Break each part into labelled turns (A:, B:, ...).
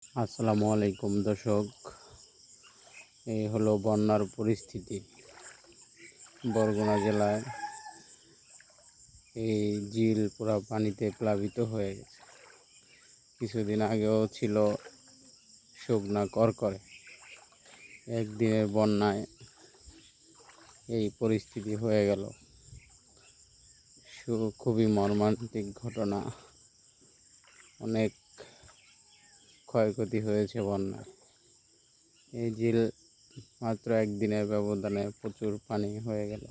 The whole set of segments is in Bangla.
A: আসসালামু আলাইকুম দর্শক, এই হলো বন্যার পরিস্থিতি। বরগুনা জেলায় এই ঝিল পুরা পানিতে প্লাবিত হয়ে গেছে। কিছুদিন আগেও ছিল শুকনা করকরে। একদিনের বন্যায় এই পরিস্থিতি হয়ে গেল। খুবই মর্মান্তিক ঘটনা। অনেক ক্ষয়ক্ষতি হয়েছে বন্যায়। এই ঝিল মাত্র একদিনের ব্যবধানে প্রচুর পানি হয়ে গেল।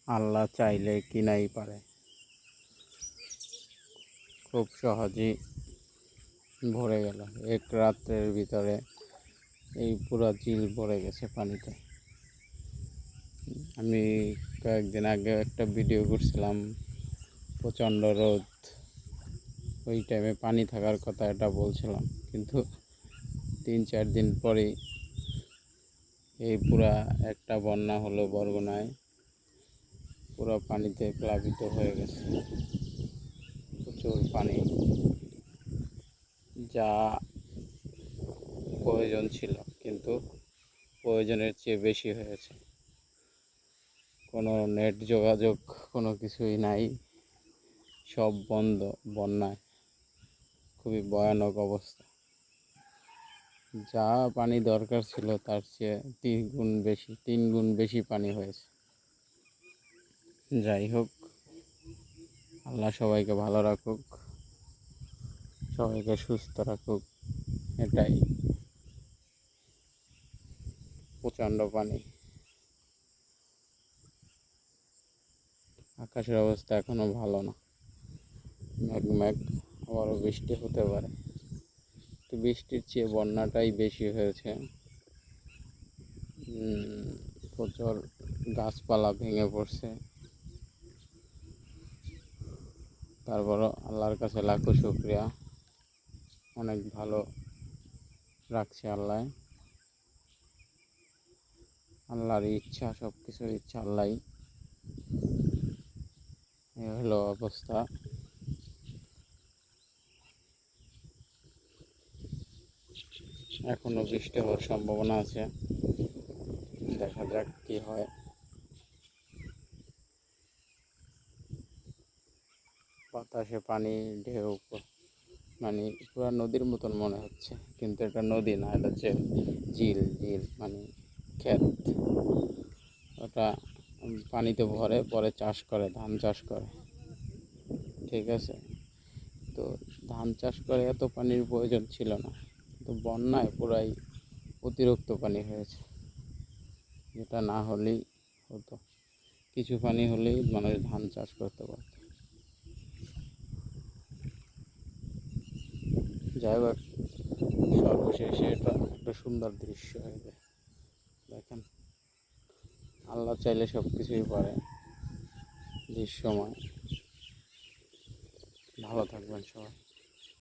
A: আল্লাহ চাইলে কিনাই পারে, খুব সহজেই ভরে গেল। এক রাত্রের ভিতরে এই পুরা ঝিল ভরে গেছে পানিতে। আমি কয়েকদিন আগে একটা ভিডিও করছিলাম, প্রচণ্ড রোদ, ওই টাইমে পানি থাকার কথা এটা বলছিলাম, কিন্তু 3-4 দিন পরেই এই পুরা একটা বন্যা হলো বরগুনায়। পুরো পানিতে প্লাবিত হয়ে গেছে, প্রচুর পানি, যা প্রয়োজন ছিল কিন্তু প্রয়োজনের চেয়ে বেশি হয়েছে। কোনো নেট যোগাযোগ কোনো কিছুই নাই, সব বন্ধ। বন্যায় খুবই ভয়ানক অবস্থা। যা পানি দরকার ছিল তার চেয়ে 3 গুণ বেশি পানি হয়েছে। যাই হোক, আল্লাহ সবাইকে ভালো রাখুক, সবাইকে সুস্থ রাখুক, এটাই। প্রচণ্ড পানি, আকাশের অবস্থা এখনো ভালো না। মেঘ আবারও বৃষ্টি হতে পারে, তো বৃষ্টির চেয়ে বন্যাটাই বেশি হয়েছে। প্রচুর গাছপালা ভেঙে পড়ছে। তারপরও আল্লাহর কাছে লাখো শুকরিয়া, অনেক ভালো রাখছে আল্লাহ। আল্লাহর ইচ্ছা, সব কিছুর ইচ্ছা আল্লাহই। এ হলো অবস্থা। এখনো বৃষ্টি হওয়ার সম্ভাবনা আছে, দেখা যাক কি হয়। বাতাসে পানি ঢেউ, মানে পুরা নদীর মতন মনে হচ্ছে, কিন্তু এটা নদী না, এটা হচ্ছে ঝিল। মানে ক্ষেত। ওটা পানিতে ভরে পরে চাষ করে, ধান চাষ করে, ঠিক আছে। তো ধান চাষ করে এত পানির প্রয়োজন ছিল না, কিন্তু বন্যায় পুরাই অতিরিক্ত পানি হয়েছে, যেটা না হলেই হতো। কিছু পানি হলেই মানুষ ধান চাষ করতে পারত। যাই হোক, সর্বশেষে এটা একটা সুন্দর দৃশ্য হয়ে যায়। দেখেন, আল্লাহ চাইলে সব কিছুই পারে। দৃশ্যময়। ভালো থাকবেন সবাই।